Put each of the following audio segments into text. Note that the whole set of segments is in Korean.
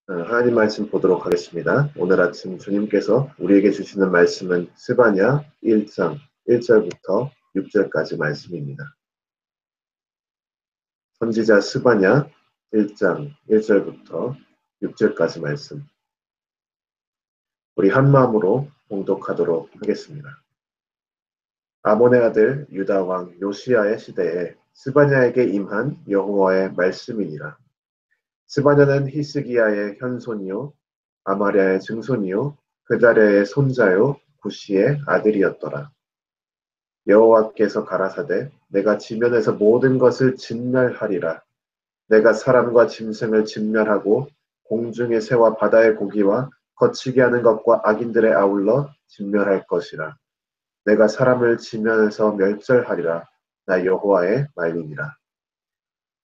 하나님 말씀 보도록 하겠습니다. 오늘 아침 주님께서 우리에게 주시는 말씀은 스바냐 1장 1절부터 6절까지 말씀입니다. 선지자 스바냐 1장 1절부터 6절까지 말씀. 우리 한마음으로 봉독하도록 하겠습니다. 아몬의 아들 유다 왕 요시야의 시대에 스바냐에게 임한 여호와의 말씀이니라. 스바냐는 히스기야의 현손이요 아마랴의 증손이요 그다랴의 손자요 구시의 아들이었더라. 여호와께서 가라사대 내가 지면에서 모든 것을 진멸하리라. 내가 사람과 짐승을 진멸하고 공중의 새와 바다의 고기와 거치게 하는 것과 악인들의 아울러 진멸할 것이라. 내가 사람을 지면에서 멸절하리라. 나 여호와의 말이니라.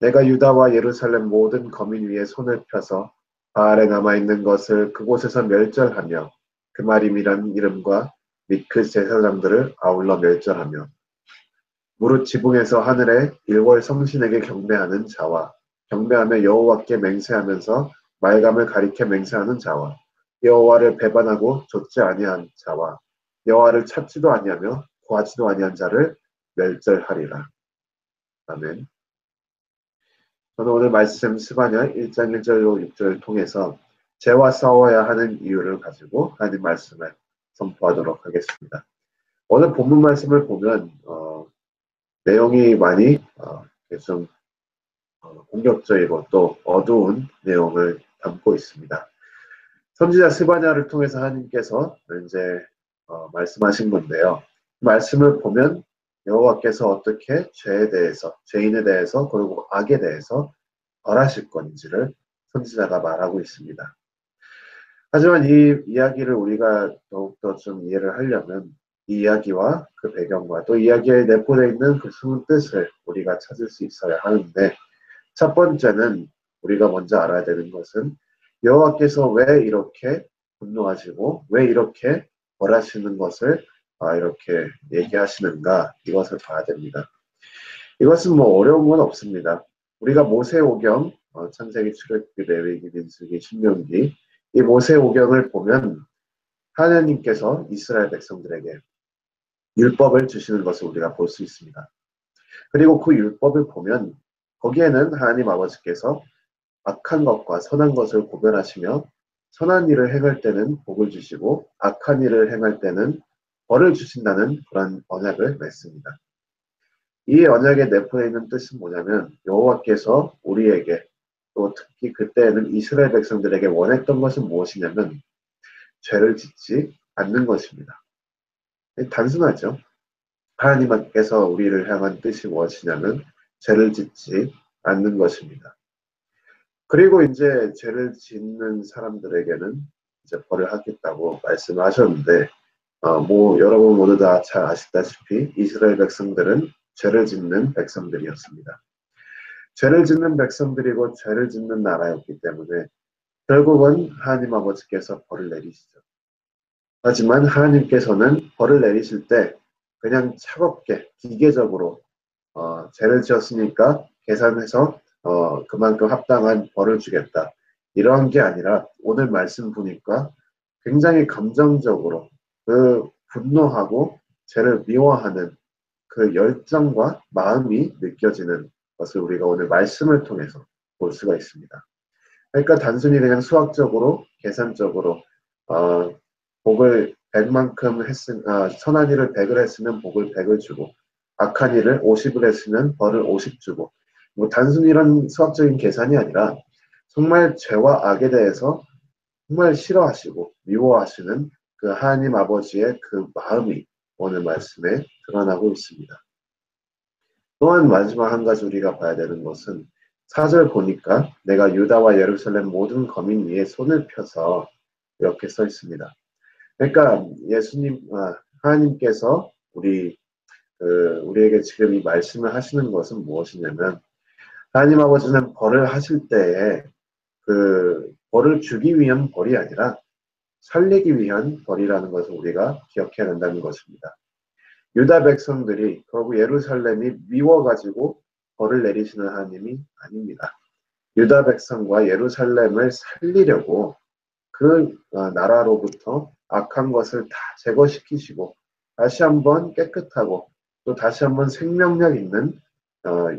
내가 유다와 예루살렘 모든 거민 위에 손을 펴서 바알에 남아있는 것을 그곳에서 멸절하며 그마림이라는 이름과 및 그 제사장들을 아울러 멸절하며 무릇 지붕에서 하늘의 일월 성신에게 경배하는 자와 경배하며 여호와께 맹세하면서 말감을 가리켜 맹세하는 자와 여호와를 배반하고 좇지 아니한 자와 여호와를 찾지도 아니하며 구하지도 아니한 자를 멸절하리라. 아멘. 저는 오늘 말씀 스바냐 1장 1절로 6절을 통해서 죄와 싸워야 하는 이유를 가지고 하나님 말씀을 선포하도록 하겠습니다. 오늘 본문 말씀을 보면 내용이 많이 좀 공격적이고 또 어두운 내용을 담고 있습니다. 선지자 스바냐를 통해서 하나님께서 이제 말씀하신 건데요. 말씀을 보면 여호와께서 어떻게 죄에 대해서, 죄인에 대해서, 그리고 악에 대해서 벌하실 건지를 선지자가 말하고 있습니다. 하지만 이 이야기를 우리가 더욱더 좀 이해를 하려면 이 이야기와 그 배경과 또 이야기에 내포되어 있는 그 숨은 뜻을 우리가 찾을 수 있어야 하는데, 첫 번째는 우리가 먼저 알아야 되는 것은 여호와께서 왜 이렇게 분노하시고 왜 이렇게 벌하시는 것을 이렇게 얘기하시는가, 이것을 봐야 됩니다. 이것은 뭐 어려운 건 없습니다. 우리가 모세오경, 창세기, 출애굽기, 레위기, 민수기, 신명기, 이 모세오경을 보면 하나님께서 이스라엘 백성들에게 율법을 주시는 것을 우리가 볼 수 있습니다. 그리고 그 율법을 보면 거기에는 하나님 아버지께서 악한 것과 선한 것을 구별하시며 선한 일을 행할 때는 복을 주시고 악한 일을 행할 때는 벌을 주신다는 그런 언약을 맺습니다. 이 언약에 내포되어 있는 뜻은 뭐냐면 여호와께서 우리에게 또 특히 그때에는 이스라엘 백성들에게 원했던 것은 무엇이냐면 죄를 짓지 않는 것입니다. 단순하죠. 하나님께서 우리를 향한 뜻이 무엇이냐면 죄를 짓지 않는 것입니다. 그리고 이제 죄를 짓는 사람들에게는 이제 벌을 하겠다고 말씀하셨는데, 여러분 모두 다 잘 아시다시피 이스라엘 백성들은 죄를 짓는 백성들이었습니다. 죄를 짓는 백성들이고 죄를 짓는 나라였기 때문에 결국은 하나님 아버지께서 벌을 내리시죠. 하지만 하나님께서는 벌을 내리실 때 그냥 차갑게 기계적으로 죄를 지었으니까 계산해서 그만큼 합당한 벌을 주겠다, 이러한 게 아니라 오늘 말씀 보니까 굉장히 감정적으로 그 분노하고 죄를 미워하는 그 열정과 마음이 느껴지는 것을 우리가 오늘 말씀을 통해서 볼 수가 있습니다. 그러니까 단순히 그냥 수학적으로 계산적으로 복을 100만큼 선한 일을 100을 했으면 복을 100을 주고 악한 일을 50을 했으면 벌을 50 주고, 뭐 단순히 이런 수학적인 계산이 아니라 정말 죄와 악에 대해서 정말 싫어하시고 미워하시는 그 하나님 아버지의 그 마음이 오늘 말씀에 드러나고 있습니다. 또한 마지막 한 가지 우리가 봐야 되는 것은 4절 보니까 내가 유다와 예루살렘 모든 거민 위에 손을 펴서 이렇게 써 있습니다. 그러니까 하나님께서 우리에게 지금 이 말씀을 하시는 것은 무엇이냐면, 하나님 아버지는 벌을 하실 때에 그 벌을 주기 위한 벌이 아니라 살리기 위한 벌이라는 것을 우리가 기억해야 된다는 것입니다. 유다 백성들이, 그리고 예루살렘이 미워가지고 벌을 내리시는 하나님이 아닙니다. 유다 백성과 예루살렘을 살리려고 그 나라로부터 악한 것을 다 제거시키시고 다시 한번 깨끗하고 또 다시 한번 생명력 있는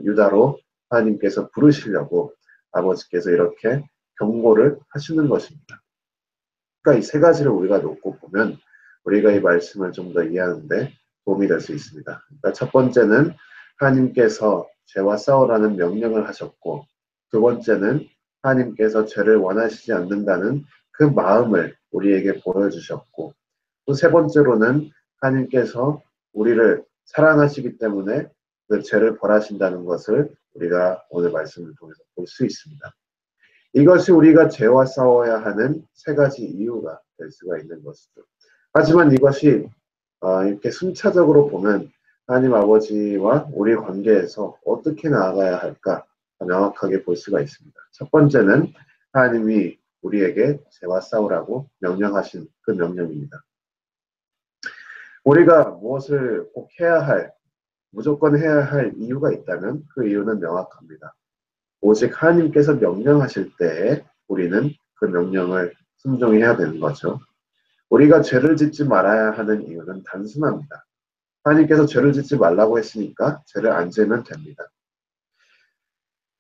유다로 하나님께서 부르시려고 아버지께서 이렇게 경고를 하시는 것입니다. 그러니까 이 세 가지를 우리가 놓고 보면 우리가 이 말씀을 좀 더 이해하는데 도움이 될 수 있습니다. 그러니까 첫 번째는 하나님께서 죄와 싸우라는 명령을 하셨고, 두 번째는 하나님께서 죄를 원하시지 않는다는 그 마음을 우리에게 보여주셨고, 또 세 번째로는 하나님께서 우리를 사랑하시기 때문에 그 죄를 벌하신다는 것을 우리가 오늘 말씀을 통해서 볼 수 있습니다. 이것이 우리가 죄와 싸워야 하는 세 가지 이유가 될 수가 있는 것이죠. 하지만 이것이 이렇게 순차적으로 보면 하나님 아버지와 우리 관계에서 어떻게 나아가야 할까 명확하게 볼 수가 있습니다. 첫 번째는 하나님이 우리에게 죄와 싸우라고 명령하신 그 명령입니다. 우리가 무엇을 꼭 해야 할, 무조건 해야 할 이유가 있다면 그 이유는 명확합니다. 오직 하나님께서 명령하실 때에 우리는 그 명령을 순종해야 되는 거죠. 우리가 죄를 짓지 말아야 하는 이유는 단순합니다. 하나님께서 죄를 짓지 말라고 했으니까 죄를 안 지으면 됩니다.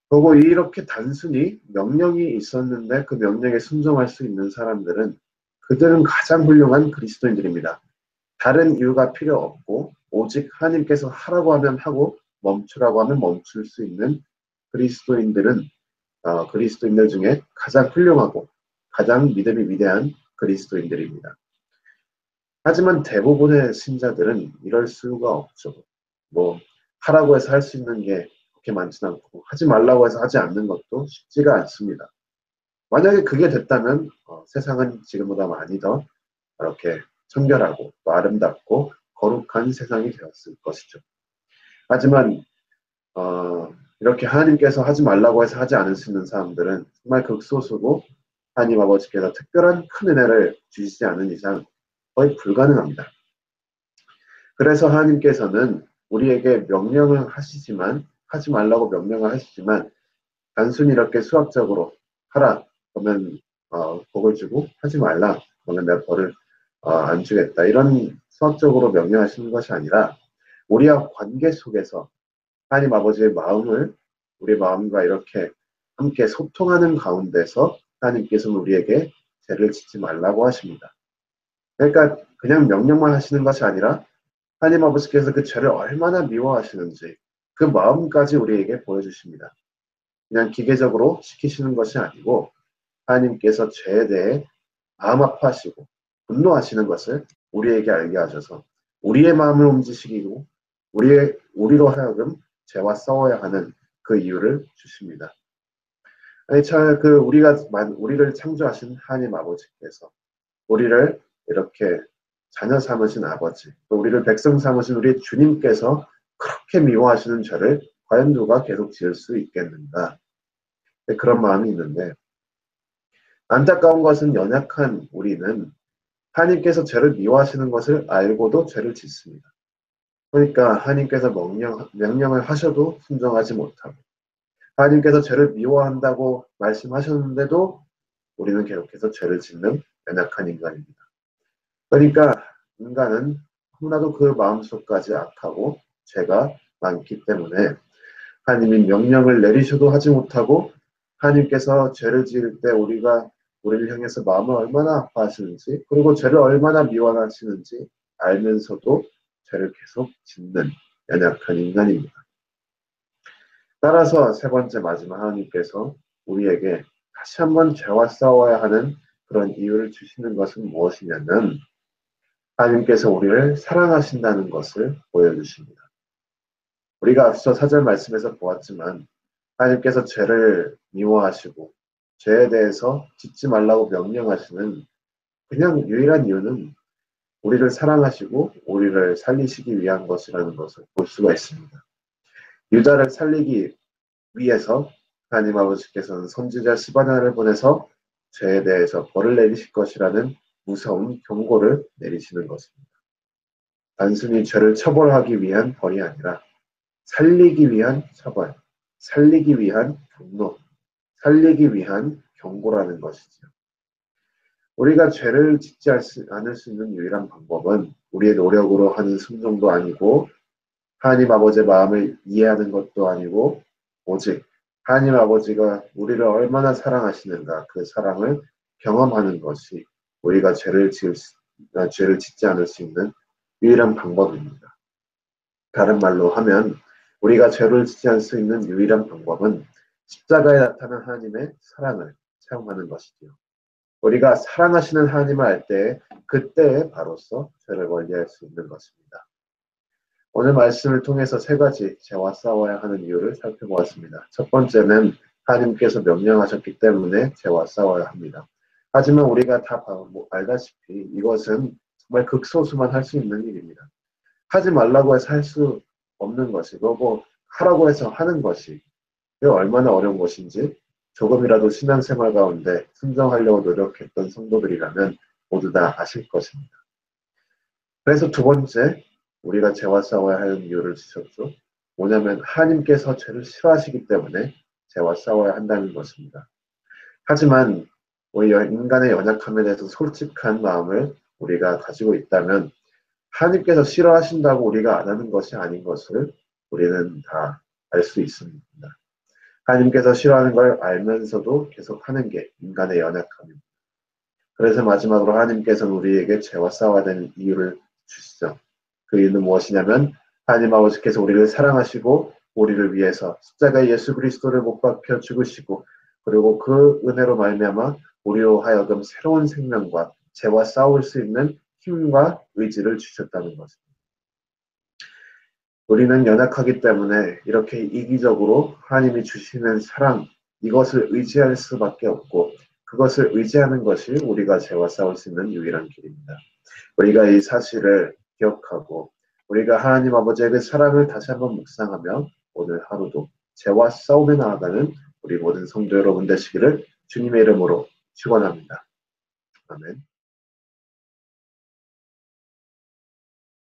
그리고 이렇게 단순히 명령이 있었는데 그 명령에 순종할 수 있는 사람들은 그들은 가장 훌륭한 그리스도인들입니다. 다른 이유가 필요 없고 오직 하나님께서 하라고 하면 하고 멈추라고 하면 멈출 수 있는 그리스도인들은 그리스도인들 중에 가장 훌륭하고 가장 믿음이 위대한 그리스도인들입니다. 하지만 대부분의 신자들은 이럴 수가 없죠. 하라고 해서 할 수 있는 게 그렇게 많지는 않고 하지 말라고 해서 하지 않는 것도 쉽지가 않습니다. 만약에 그게 됐다면 세상은 지금보다 많이 더 이렇게 청결하고 또 아름답고 거룩한 세상이 되었을 것이죠. 하지만 이렇게 하나님께서 하지 말라고 해서 하지 않을 수 있는 사람들은 정말 극소수고 하나님 아버지께서 특별한 큰 은혜를 주시지 않은 이상 거의 불가능합니다. 그래서 하나님께서는 우리에게 명령을 하시지만 하지 말라고 명령을 하시지만 단순히 이렇게 수학적으로 하라 그러면 복을 주고 하지 말라 그러면 내가 벌을 안 주겠다 이런 수학적으로 명령하시는 것이 아니라 우리와 관계 속에서 하나님 아버지의 마음을 우리 마음과 이렇게 함께 소통하는 가운데서 하나님께서는 우리에게 죄를 짓지 말라고 하십니다. 그러니까 그냥 명령만 하시는 것이 아니라 하나님 아버지께서 그 죄를 얼마나 미워하시는지 그 마음까지 우리에게 보여주십니다. 그냥 기계적으로 시키시는 것이 아니고 하나님께서 죄에 대해 마음 아파하시고 분노하시는 것을 우리에게 알게 하셔서 우리의 마음을 움직이시고 우리로 하여금 죄와 싸워야 하는 그 이유를 주십니다. 우리를 창조하신 하나님 아버지께서 우리를 이렇게 자녀 삼으신 아버지, 또 우리를 백성 삼으신 우리 주님께서 그렇게 미워하시는 죄를 과연 누가 계속 지을 수 있겠는가? 그런 마음이 있는데 안타까운 것은 연약한 우리는 하나님께서 죄를 미워하시는 것을 알고도 죄를 짓습니다. 그러니까 하나님께서 명령을 하셔도 순종하지 못하고 하나님께서 죄를 미워한다고 말씀하셨는데도 우리는 계속해서 죄를 짓는 연약한 인간입니다. 그러니까 인간은 너무나도 그 마음속까지 악하고 죄가 많기 때문에 하나님이 명령을 내리셔도 하지 못하고 하나님께서 죄를 지을 때 우리를 향해서 마음을 얼마나 아파하시는지 그리고 죄를 얼마나 미워하시는지 알면서도 죄를 계속 짓는 연약한 인간입니다. 따라서 세 번째 마지막 하나님께서 우리에게 다시 한번 죄와 싸워야 하는 그런 이유를 주시는 것은 무엇이냐면 하나님께서 우리를 사랑하신다는 것을 보여주십니다. 우리가 앞서 4절 말씀에서 보았지만 하나님께서 죄를 미워하시고 죄에 대해서 짓지 말라고 명령하시는 그냥 유일한 이유는 우리를 사랑하시고 우리를 살리시기 위한 것이라는 것을 볼 수가 있습니다. 유다를 살리기 위해서 하나님 아버지께서는 선지자 스바냐를 보내서 죄에 대해서 벌을 내리실 것이라는 무서운 경고를 내리시는 것입니다. 단순히 죄를 처벌하기 위한 벌이 아니라 살리기 위한 처벌, 살리기 위한 분노, 살리기 위한 경고라는 것이죠. 우리가 죄를 짓지 않을 수 있는 유일한 방법은 우리의 노력으로 하는 순종도 아니고 하나님 아버지의 마음을 이해하는 것도 아니고 오직 하나님 아버지가 우리를 얼마나 사랑하시는가 그 사랑을 경험하는 것이 우리가 죄를 짓지 않을 수 있는 유일한 방법입니다. 다른 말로 하면 우리가 죄를 짓지 않을 수 있는 유일한 방법은 십자가에 나타난 하나님의 사랑을 체험하는 것이지요. 우리가 사랑하시는 하나님을 알 때 그때에 바로서 죄를 멀리할 수 있는 것입니다. 오늘 말씀을 통해서 세 가지 죄와 싸워야 하는 이유를 살펴보았습니다. 첫 번째는 하나님께서 명령하셨기 때문에 죄와 싸워야 합니다. 하지만 우리가 다 알다시피 이것은 정말 극소수만 할 수 있는 일입니다. 하지 말라고 해서 할 수 없는 것이고 하라고 해서 하는 것이 얼마나 어려운 것인지 조금이라도 신앙생활 가운데 순종하려고 노력했던 성도들이라면 모두 다 아실 것입니다. 그래서 두 번째, 우리가 죄와 싸워야 하는 이유를 주셨죠. 뭐냐면 하나님께서 죄를 싫어하시기 때문에 죄와 싸워야 한다는 것입니다. 하지만 우리 인간의 연약함에 대해서 솔직한 마음을 우리가 가지고 있다면 하나님께서 싫어하신다고 우리가 안 하는 것이 아닌 것을 우리는 다 알 수 있습니다. 하나님께서 싫어하는 걸 알면서도 계속 하는 게 인간의 연약함입니다. 그래서 마지막으로 하나님께서는 우리에게 죄와 싸워야 되는 이유를 주시죠. 그 이유는 무엇이냐면 하나님 아버지께서 우리를 사랑하시고 우리를 위해서 십자가에 예수 그리스도를 못 박혀 죽으시고 그리고 그 은혜로 말미암아 우리로 하여금 새로운 생명과 죄와 싸울 수 있는 힘과 의지를 주셨다는 것입니다. 우리는 연약하기 때문에 이렇게 이기적으로 하나님이 주시는 사랑, 이것을 의지할 수밖에 없고 그것을 의지하는 것이 우리가 죄와 싸울 수 있는 유일한 길입니다. 우리가 이 사실을 기억하고 우리가 하나님 아버지의 그 사랑을 다시 한번 묵상하며 오늘 하루도 죄와 싸움에 나아가는 우리 모든 성도 여러분 되시기를 주님의 이름으로 축원합니다. 아멘.